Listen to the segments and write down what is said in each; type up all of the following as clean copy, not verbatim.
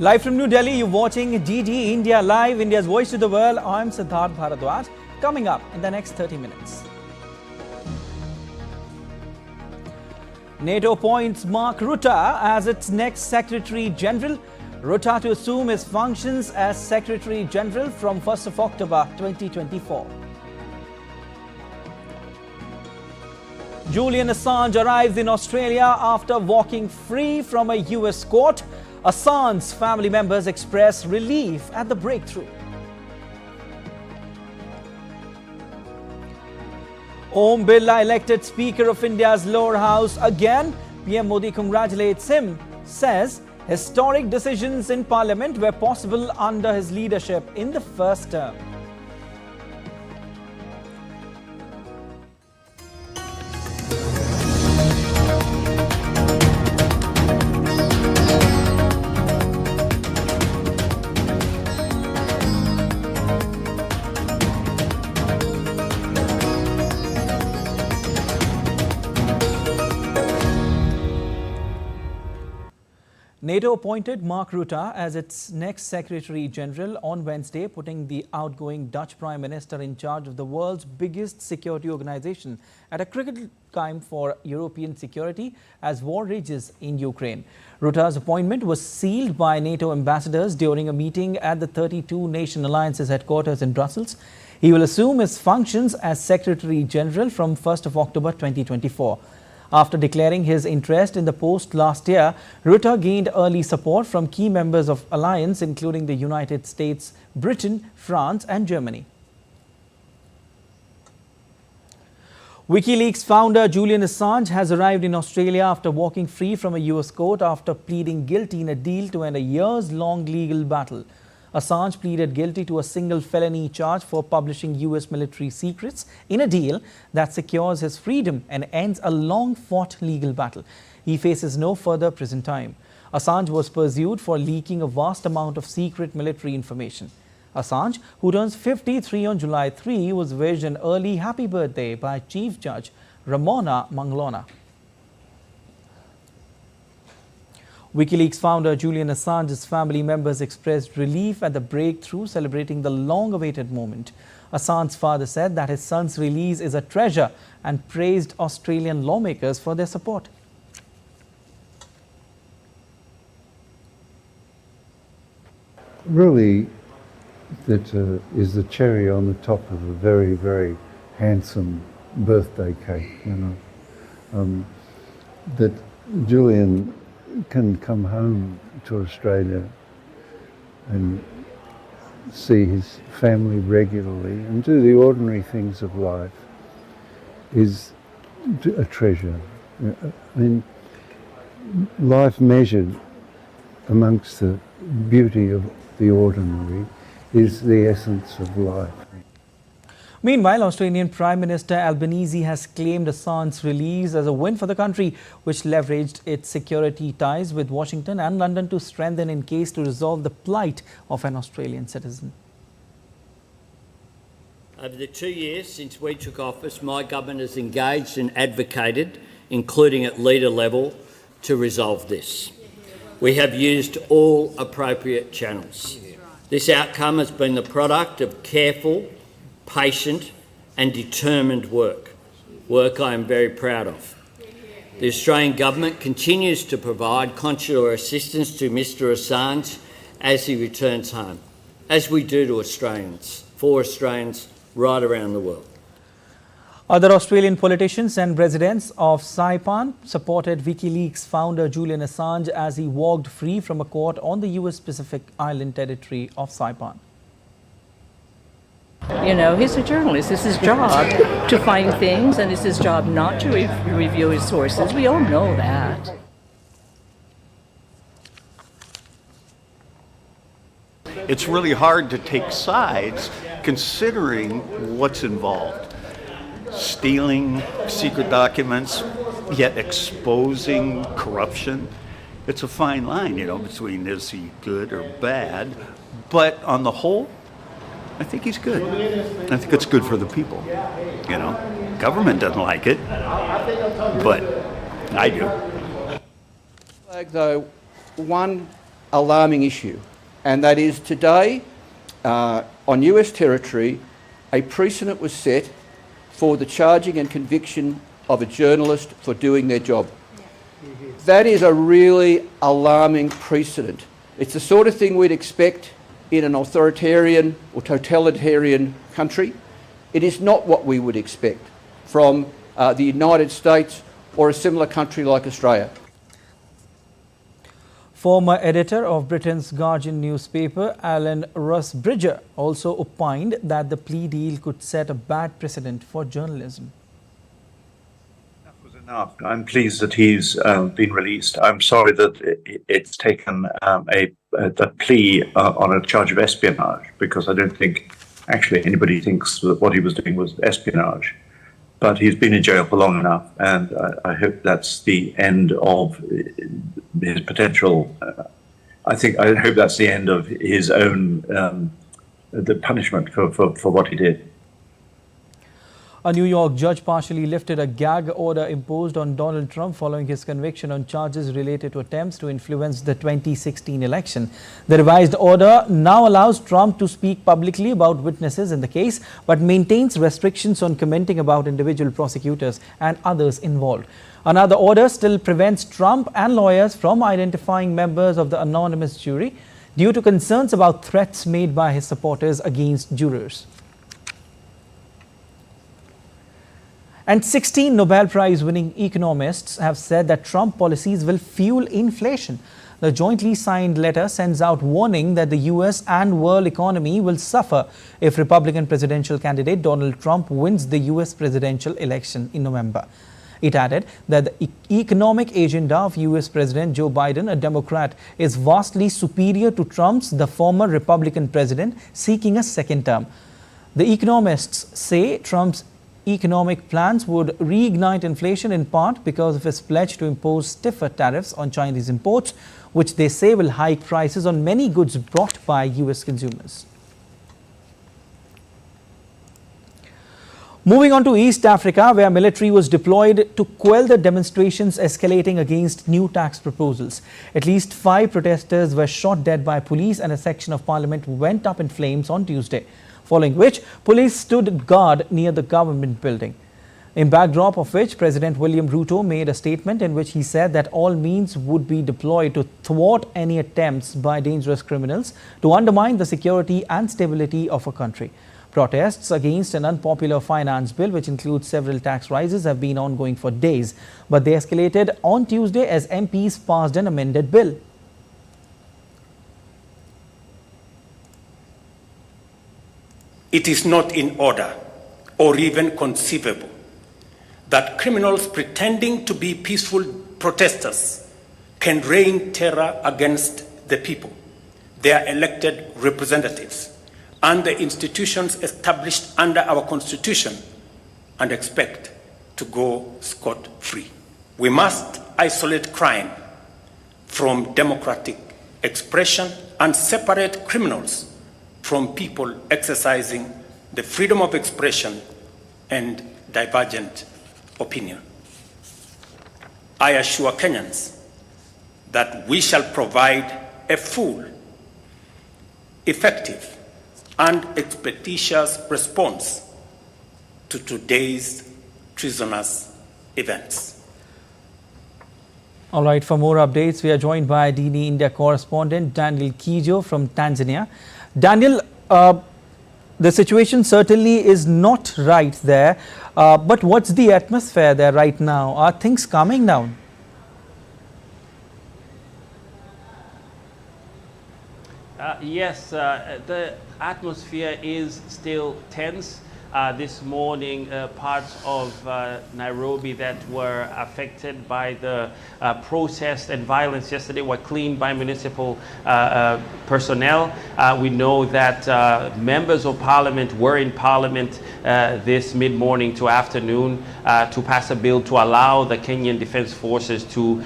Live from New Delhi, you're watching DD India Live, India's voice to the world. I'm Siddharth Bharadwaj. Coming up in the next 30 minutes. NATO appoints Mark Rutte as its next Secretary General. Rutte to assume his functions as Secretary General from 1st of October 2024. Julian Assange arrives in Australia after walking free from a US court. Assange's family members express relief at the breakthrough. Om Birla elected Speaker of India's lower house again. PM Modi congratulates him, says historic decisions in Parliament were possible under his leadership in the first term. NATO appointed Mark Rutte as its next Secretary General on Wednesday, putting the outgoing Dutch Prime Minister in charge of the world's biggest security organization at a critical time for European security as war rages in Ukraine. Rutte's appointment was sealed by NATO ambassadors during a meeting at the 32-nation alliance's headquarters in Brussels. He will assume his functions as Secretary General from 1st of October 2024. After declaring his interest in the post last year, Rutte gained early support from key members of alliance, including the United States, Britain, France and Germany. WikiLeaks founder Julian Assange has arrived in Australia after walking free from a US court after pleading guilty in a deal to end a years-long legal battle. Assange pleaded guilty to a single felony charge for publishing US military secrets in a deal that secures his freedom and ends a long-fought legal battle. He faces no further prison time. Assange was pursued for leaking a vast amount of secret military information. Assange, who turns 53 on July 3, was wished an early happy birthday by Chief Judge Ramona Manglona. WikiLeaks founder Julian Assange's family members expressed relief at the breakthrough, celebrating the long-awaited moment. Assange's father said that his son's release is a treasure and praised Australian lawmakers for their support. Really, that is the cherry on the top of a very, very handsome birthday cake, you know. That Julian can come home to Australia and see his family regularly and do the ordinary things of life is a treasure. I mean, life measured amongst the beauty of the ordinary is the essence of life. Meanwhile, Australian Prime Minister Albanese has claimed Assange's release as a win for the country, which leveraged its security ties with Washington and London to strengthen in case to resolve the plight of an Australian citizen. Over the 2 years since we took office, my government has engaged and advocated, including at leader level, to resolve this. We have used all appropriate channels. This outcome has been the product of careful, patient and determined work I am very proud of. The Australian Government continues to provide consular assistance to Mr Assange as he returns home, as we do to Australians, for Australians right around the world. Other Australian politicians and residents of Saipan supported WikiLeaks founder Julian Assange as he walked free from a court on the US Pacific Island territory of Saipan. You know, he's a journalist. It's his job to find things, and it's his job not to review his sources. We all know that. It's really hard to take sides considering what's involved. Stealing secret documents, yet exposing corruption. It's a fine line, you know, between is he good or bad. But on the whole, I think he's good. I think it's good for the people, you know. Government doesn't like it, but I do. Though one alarming issue, and that is today on US territory, a precedent was set for the charging and conviction of a journalist for doing their job. That is a really alarming precedent. It's the sort of thing we'd expect in an authoritarian or totalitarian country. It is not what we would expect from the United States or a similar country like Australia. Former editor of Britain's Guardian newspaper, Alan Rusbridger, also opined that the plea deal could set a bad precedent for journalism. That was enough. I'm pleased that he's been released. I'm sorry that it's taken a plea on a charge of espionage, because I don't think actually anybody thinks that what he was doing was espionage. But he's been in jail for long enough, and I hope that's the end of his potential. I hope that's the end of his own the punishment for what he did. A New York judge partially lifted a gag order imposed on Donald Trump following his conviction on charges related to attempts to influence the 2016 election. The revised order now allows Trump to speak publicly about witnesses in the case, but maintains restrictions on commenting about individual prosecutors and others involved. Another order still prevents Trump and lawyers from identifying members of the anonymous jury due to concerns about threats made by his supporters against jurors. And 16 Nobel Prize winning economists have said that Trump policies will fuel inflation. The jointly signed letter sends out warning that the US and world economy will suffer if Republican presidential candidate Donald Trump wins the US presidential election in November. It added that the economic agenda of US President Joe Biden, a Democrat, is vastly superior to Trump's, the former Republican president, seeking a second term. The economists say Trump's economic plans would reignite inflation in part because of his pledge to impose stiffer tariffs on Chinese imports, which they say will hike prices on many goods brought by US consumers. Moving on to East Africa, where military was deployed to quell the demonstrations escalating against new tax proposals. At least 5 protesters were shot dead by police, and a section of parliament went up in flames on Tuesday, following which police stood guard near the government building. In backdrop of which, President William Ruto made a statement in which he said that all means would be deployed to thwart any attempts by dangerous criminals to undermine the security and stability of a country. Protests against an unpopular finance bill, which includes several tax rises, have been ongoing for days, but they escalated on Tuesday as MPs passed an amended bill. It is not in order or even conceivable that criminals pretending to be peaceful protesters can rain terror against the people, their elected representatives, and the institutions established under our Constitution, and expect to go scot-free. We must isolate crime from democratic expression and separate criminals from people exercising the freedom of expression and divergent opinion. I assure Kenyans that we shall provide a full, effective, and expeditious response to today's treasonous events. All right, for more updates, we are joined by DD India correspondent Daniel Kijo from Tanzania. Daniel, the situation certainly is not right there, but what's the atmosphere there right now? Are things calming down? Yes, the atmosphere is still tense. This morning, parts of Nairobi that were affected by the protest and violence yesterday were cleaned by municipal personnel. We know that members of parliament were in parliament this mid-morning to afternoon to pass a bill to allow the Kenyan Defense Forces to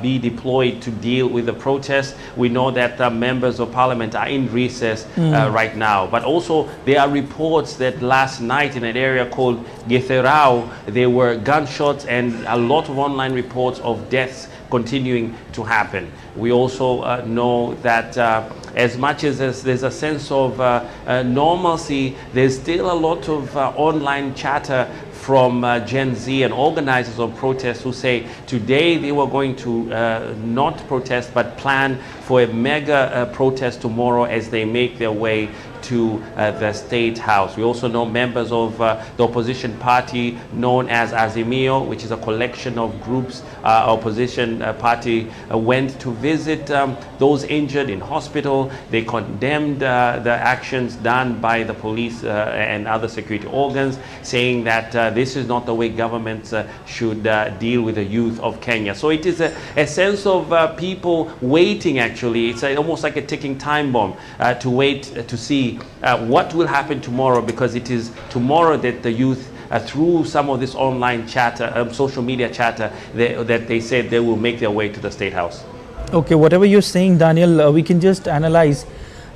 be deployed to deal with the protests. We know that members of parliament are in recess right now, but also there are reports that last night in an area called Getherao, there were gunshots and a lot of online reports of deaths continuing to happen. We also know that as much as there's a sense of normalcy, there's still a lot of online chatter from Gen Z and organizers of protests who say today they were going to not protest but plan for a mega protest tomorrow as they make their way to the State House. We also know members of the opposition party known as Azimio, which is a collection of groups, opposition party, went to visit those injured in hospital. They condemned the actions done by the police and other security organs, saying that this is not the way governments should deal with the youth of Kenya. So it is a sense of people waiting, actually. It's almost like a ticking time bomb to wait to see what will happen tomorrow, because it is tomorrow that the youth, through some of this online chatter, social media chatter, that they said they will make their way to the State House. Okay, whatever you're saying, Daniel, we can just analyze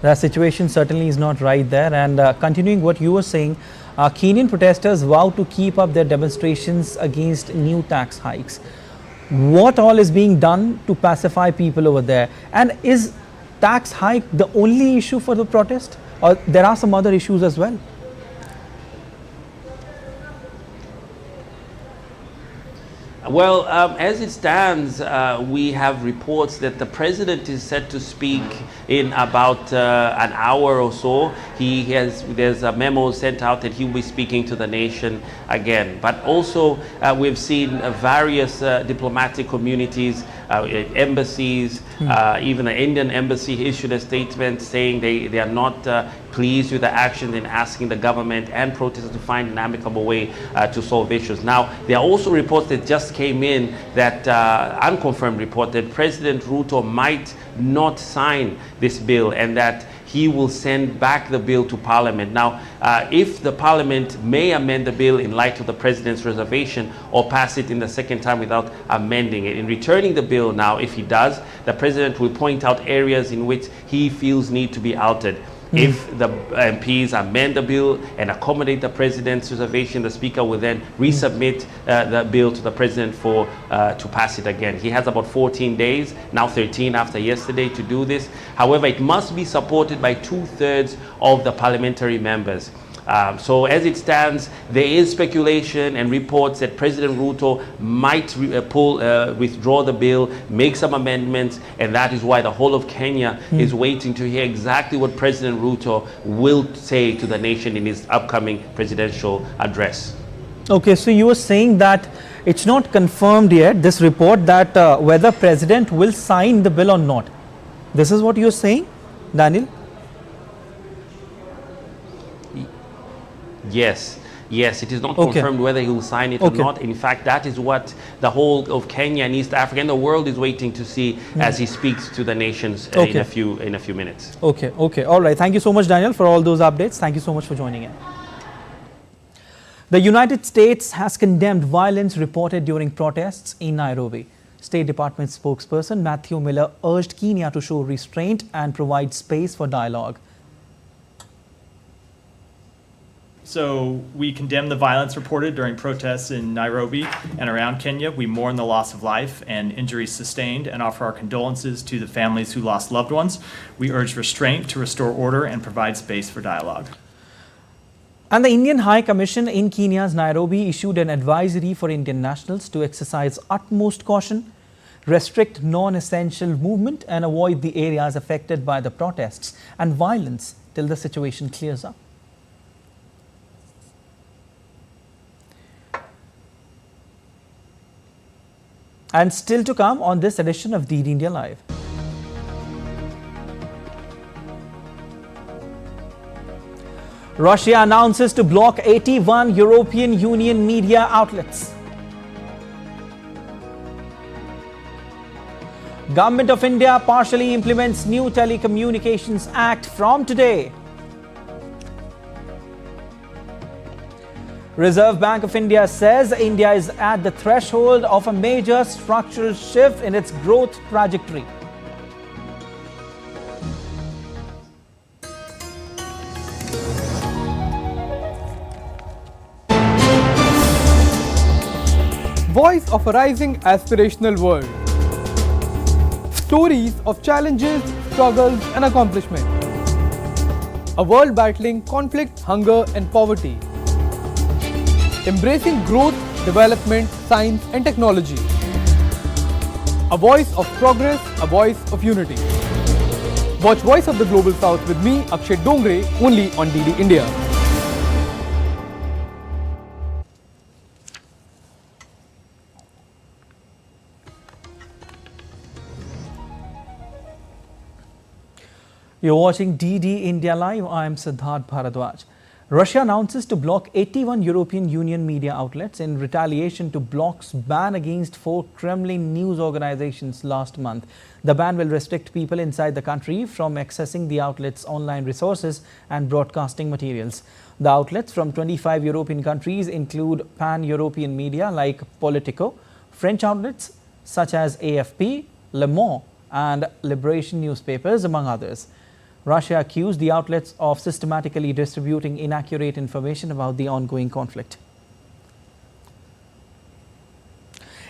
the situation certainly is not right there. And continuing what you were saying, Kenyan protesters vow to keep up their demonstrations against new tax hikes. What all is being done to pacify people over there? And is tax hike the only issue for the protest, or there are some other issues as well? Well, as it stands, we have reports that the president is set to speak in about an hour or so. There's a memo sent out that he will be speaking to the nation again. But also, we've seen various diplomatic communities, embassies, even the Indian embassy issued a statement saying they are not pleased with the actions in asking the government and protesters to find an amicable way to solve issues. Now, there are also reports that just came in, that unconfirmed report, that President Ruto might not sign this bill and that he will send back the bill to Parliament. Now, if the Parliament may amend the bill in light of the President's reservation or pass it in the second time without amending it. In returning the bill now, if he does, the President will point out areas in which he feels need to be altered. If the MPs amend the bill and accommodate the President's reservation, the Speaker will then resubmit the bill to the President for to pass it again. He has about 14 days, now 13 after yesterday, to do this. However, it must be supported by 2/3 of the parliamentary members. So as it stands, there is speculation and reports that President Ruto might withdraw the bill, make some amendments, and that is why the whole of Kenya is waiting to hear exactly what President Ruto will say to the nation in his upcoming presidential address. Okay, so you were saying that it's not confirmed yet, this report, that whether President will sign the bill or not. This is what you're saying, Daniel? Yes, it is not confirmed whether he will sign it or not. In fact, that is what the whole of Kenya and East Africa and the world is waiting to see as he speaks to the nations in a few minutes. Okay, all right. Thank you so much, Daniel, for all those updates. Thank you so much for joining in. The United States has condemned violence reported during protests in Nairobi. State Department spokesperson Matthew Miller urged Kenya to show restraint and provide space for dialogue. So we condemn the violence reported during protests in Nairobi and around Kenya. We mourn the loss of life and injuries sustained and offer our condolences to the families who lost loved ones. We urge restraint to restore order and provide space for dialogue. And the Indian High Commission in Kenya's Nairobi issued an advisory for Indian nationals to exercise utmost caution, restrict non-essential movement and avoid the areas affected by the protests and violence till the situation clears up. And still to come on this edition of DD India Live. Russia announces to block 81 European Union media outlets. Government of India partially implements new Telecommunications Act from today. Reserve Bank of India says India is at the threshold of a major structural shift in its growth trajectory. Voice of a rising aspirational world. stories of challenges, struggles and accomplishment. A world battling conflict, hunger and poverty. Embracing growth, development, science and technology. A voice of progress, a voice of unity. Watch Voice of the Global South with me, Akshay Dongre, only on DD India. You're watching DD India Live. I'm Siddharth Bharadwaj. Russia announces to block 81 European Union media outlets in retaliation to bloc's ban against 4 Kremlin news organizations last month. The ban will restrict people inside the country from accessing the outlets' online resources and broadcasting materials. The outlets from 25 European countries include pan-European media like Politico, French outlets such as AFP, Le Monde and Liberation newspapers, among others. Russia accused the outlets of systematically distributing inaccurate information about the ongoing conflict.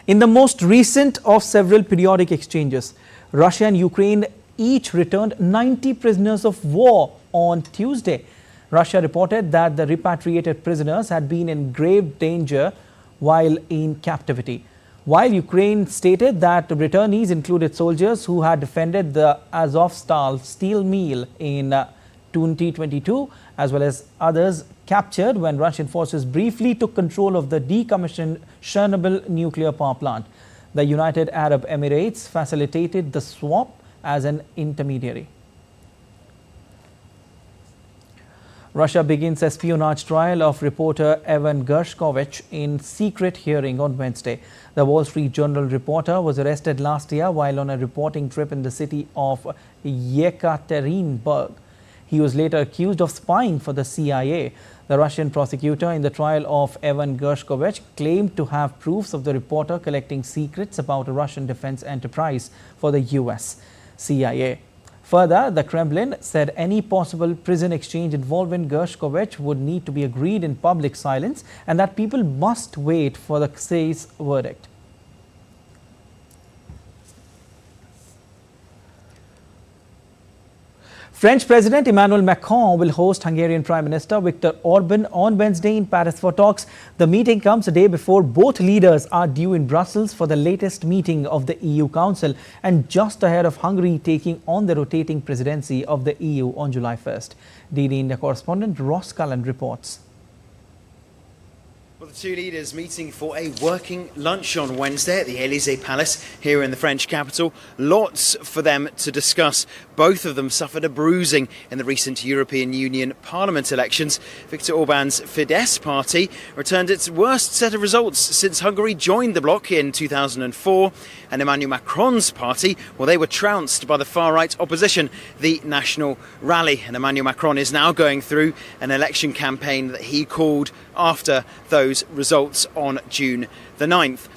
In the most recent of several periodic exchanges, Russia and Ukraine each returned 90 prisoners of war on Tuesday. Russia reported that the repatriated prisoners had been in grave danger while in captivity, while Ukraine stated that returnees included soldiers who had defended the Azovstal steel mill in 2022, as well as others captured when Russian forces briefly took control of the decommissioned Chernobyl nuclear power plant. The United Arab Emirates facilitated the swap as an intermediary. Russia begins espionage trial of reporter Evan Gershkovich in secret hearing on Wednesday. The Wall Street Journal reporter was arrested last year while on a reporting trip in the city of Yekaterinburg. He was later accused of spying for the CIA. The Russian prosecutor in the trial of Evan Gershkovich claimed to have proofs of the reporter collecting secrets about a Russian defense enterprise for the US CIA. Further, the Kremlin said any possible prison exchange involving Gershkovich would need to be agreed in public silence and that people must wait for the case verdict. French President Emmanuel Macron will host Hungarian Prime Minister Viktor Orban on Wednesday in Paris for talks. The meeting comes a day before both leaders are due in Brussels for the latest meeting of the EU Council and just ahead of Hungary taking on the rotating presidency of the EU on July 1st. DD India correspondent Ross Cullen reports. Well, the two leaders meeting for a working lunch on Wednesday at the Élysée Palace here in the French capital. Lots for them to discuss. Both of them suffered a bruising in the recent European Union Parliament elections. Viktor Orban's Fidesz party returned its worst set of results since Hungary joined the bloc in 2004. And Emmanuel Macron's party, well, they were trounced by the far-right opposition, the National Rally. And Emmanuel Macron is now going through an election campaign that he called after those results on June the 9th.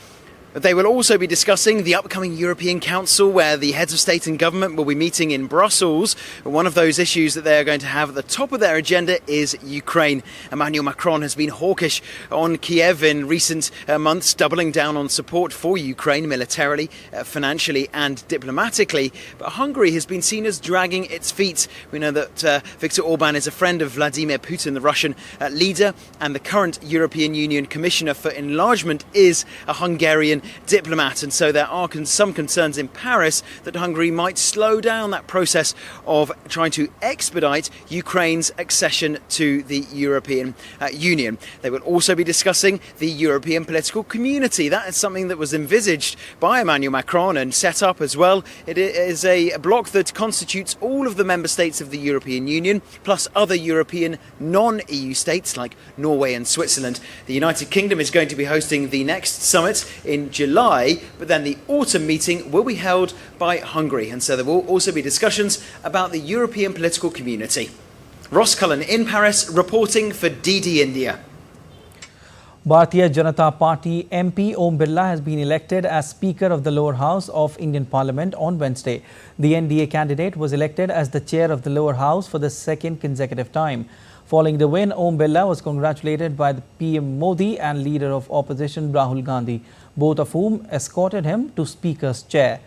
They will also be discussing the upcoming European Council, where the heads of state and government will be meeting in Brussels. One of those issues that they are going to have at the top of their agenda is Ukraine. Emmanuel Macron has been hawkish on Kiev in recent months, doubling down on support for Ukraine militarily, financially and diplomatically. But Hungary has been seen as dragging its feet. We know that Viktor Orban is a friend of Vladimir Putin, the Russian leader, and the current European Union Commissioner for Enlargement is a Hungarian diplomat, and so there are some concerns in Paris that Hungary might slow down that process of trying to expedite Ukraine's accession to the European Union. They will also be discussing the European political community. That is something that was envisaged by Emmanuel Macron and set up as well. It is a bloc that constitutes all of the member states of the European Union, plus other European non-EU states like Norway and Switzerland. The United Kingdom is going to be hosting the next summit in July, but then the autumn meeting will be held by Hungary, and so there will also be discussions about the European political community. Ross Cullen in Paris, reporting for DD India. Bharatiya Janata Party MP Om Birla has been elected as Speaker of the lower house of Indian Parliament on Wednesday. The NDA candidate was elected as the chair of the lower house for the second consecutive time. Following the win, Om Birla was congratulated by the PM Modi and leader of opposition Rahul Gandhi, both of whom escorted him to Speaker's chair.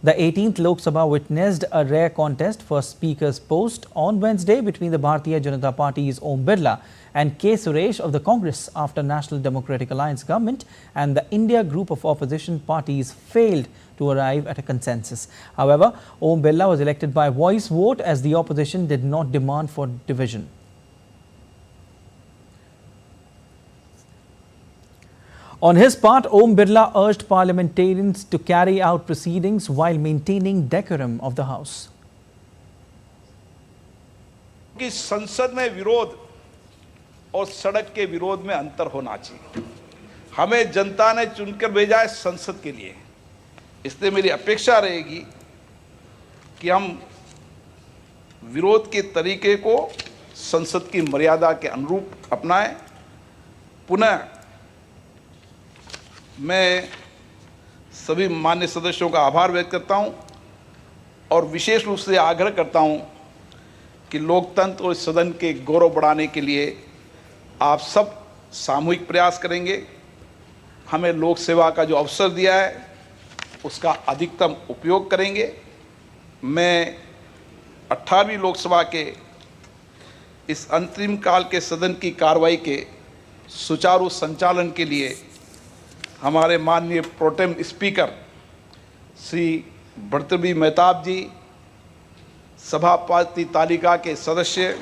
The 18th Lok Sabha witnessed a rare contest for Speaker's post on Wednesday between the Bharatiya Janata Party's Om Birla and K. Suresh of the Congress after National Democratic Alliance government and the India group of opposition parties failed to arrive at a consensus. However, Om Birla was elected by voice vote as the opposition did not demand for division. On his part, Om Birla urged parliamentarians to carry out proceedings while maintaining decorum of the House. कि संसद में विरोध और सड़क के विरोध में अंतर होना चाहिए। हमें जनता ने चुनकर भेजा है संसद के लिए, इसलिए मेरी अपेक्षा रहेगी कि हम विरोध के तरीके को संसद की मर्यादा के अनुरूप अपनाएं। पुनः मैं सभी मान्य सदस्यों का आभार व्यक्त करता हूं और विशेष रूप से आग्रह करता हूं कि लोकतंत्र और सदन के गौरव बढ़ाने के लिए आप सब सामूहिक प्रयास करेंगे। हमें लोक सेवा का जो अवसर दिया है उसका अधिकतम उपयोग करेंगे। मैं 18वीं लोकसभा के इस अंतरिम काल के सदन की कार्रवाई के सुचारू संचालन के लिए हमारे माननीय प्रोटेम स्पीकर श्री भर्तृहरि मेहताब जी, सभापति तालिका के सदस्य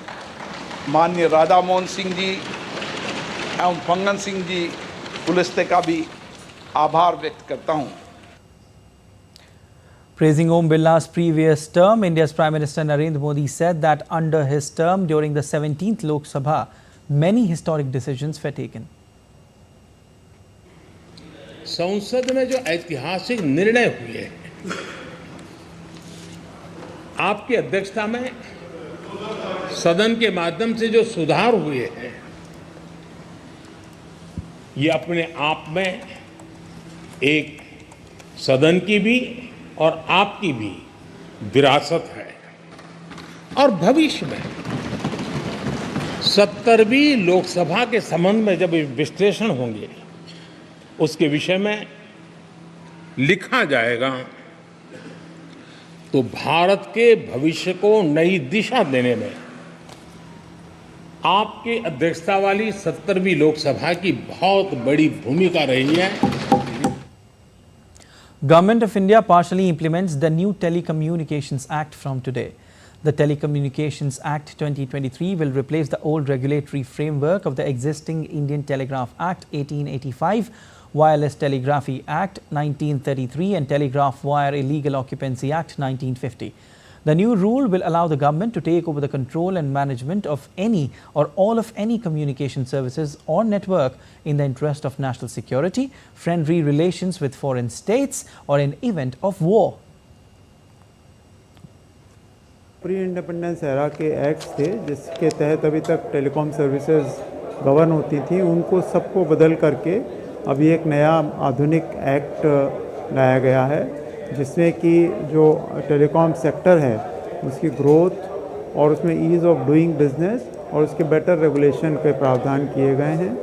माननीय राधा मोहन सिंह जी एवं फंगन सिंह जी पुलिस्ते का भी आभार व्यक्त करता हूं। Praising Om Birla's previous term, India's Prime Minister Narendra Modi said that under his term during the 17th Lok Sabha, many historic decisions were taken. संसद में जो ऐतिहासिक निर्णय हुए आपकी अध्यक्षता में, सदन के माध्यम से जो सुधार हुए हैं, ये अपने आप में एक सदन की भी और आपकी भी विरासत है। और भविष्य में 70वीं लोकसभा के संबंध में जब विश्लेषण होंगे उसके विषय में लिखा जाएगा तो भारत के भविष्य को नई दिशा देने में आपकी अध्यक्षता वाली 70वीं लोकसभा की बहुत बड़ी भूमिका रही है। Government of India partially implements the new Telecommunications Act from today. The Telecommunications Act 2023 will replace the old regulatory framework of the existing Indian Telegraph Act 1885, Wireless Telegraphy Act 1933 and Telegraph Wire Illegal Occupancy Act 1950. The new rule will allow the government to take over the control and management of any or all of any communication services or network in the interest of national security, friendly relations with foreign states or in event of war. Pre independence era के acts थे जिसके तहत अभी तक telecom services govern होती थी, उनको सबको बदल करके अभी एक नया आधुनिक एक्ट लाया गया है जिसमें कि जो टेलीकॉम सेक्टर है उसकी ग्रोथ और उसमें ईज़ ऑफ डूइंग बिजनेस और उसके बेटर रेगुलेशन के प्रावधान किए गए हैं।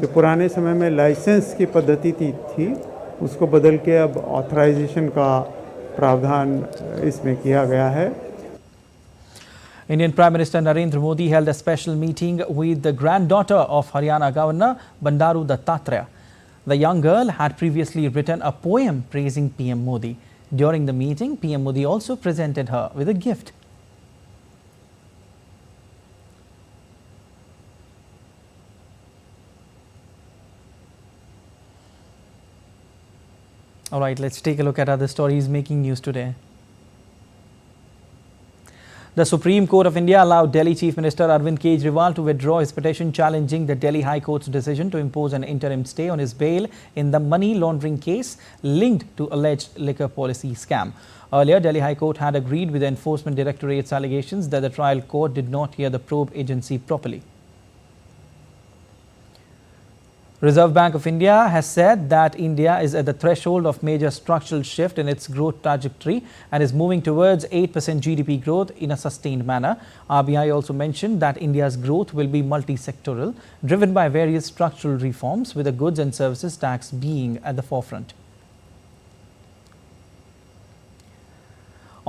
जो पुराने समय में लाइसेंस की पद्धति थी उसको बदल के अब ऑथराइजेशन का प्रावधान इसमें किया गया है। Indian Prime Minister Narendra Modi held a special meeting with the granddaughter of Haryana Governor Bandaru Dattatreya. The young girl had previously written a poem praising PM Modi. During the meeting, PM Modi also presented her with a gift. All right, let's take a look at other stories making news today. The Supreme Court of India allowed Delhi Chief Minister Arvind Kejriwal to withdraw his petition challenging the Delhi High Court's decision to impose an interim stay on his bail in the money laundering case linked to alleged liquor policy scam. Earlier, Delhi High Court had agreed with the Enforcement Directorate's allegations that the trial court did not hear the probe agency properly. Reserve Bank of India has said that India is at the threshold of major structural shift in its growth trajectory and is moving towards 8% GDP growth in a sustained manner. RBI also mentioned that India's growth will be multi-sectoral, driven by various structural reforms, with the goods and services tax being at the forefront.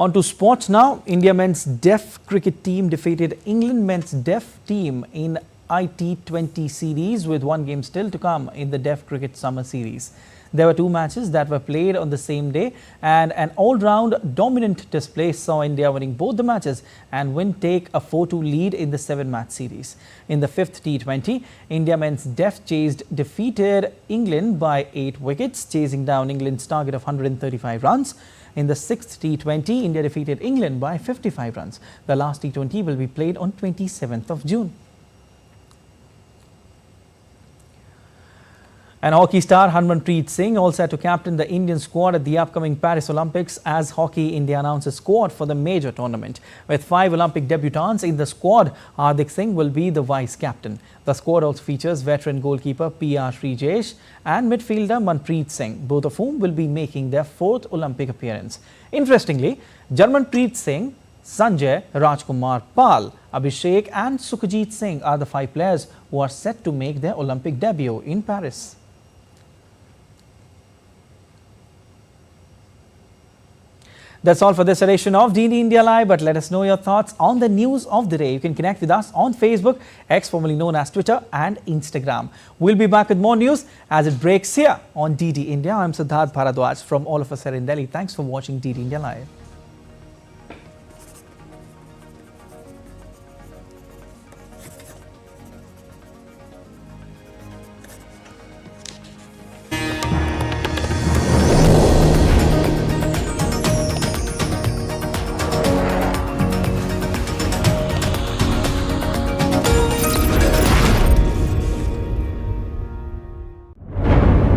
On to sports now. India men's deaf cricket team defeated England men's deaf team in IT20 series with one game still to come in the deaf cricket summer series. There were two matches that were played on the same day, and an all-round dominant display saw India winning both the matches and take a 4-2 lead in the 7-match series. In the 5th T20, India men's deaf defeated England by 8 wickets, chasing down England's target of 135 runs. In the 6th T20, India defeated England by 55 runs. The last T20 will be played on 27th of June. And hockey star Harmanpreet Singh all set to captain the Indian squad at the upcoming Paris Olympics as Hockey India announces squad for the major tournament. With 5 Olympic debutants in the squad, Hardik Singh will be the vice captain. The squad also features veteran goalkeeper P.R. Srijesh and midfielder Manpreet Singh, both of whom will be making their 4th Olympic appearance. Interestingly, Jarmanpreet Singh, Sanjay, Rajkumar Pal, Abhishek and Sukhjit Singh are the 5 players who are set to make their Olympic debut in Paris. That's all for this edition of DD India Live, but let us know your thoughts on the news of the day. You can connect with us on Facebook, X formerly known as Twitter, and Instagram. We'll be back with more news as it breaks here on DD India. I'm Siddharth Bharadwaj from all of us here in Delhi. Thanks for watching DD India Live.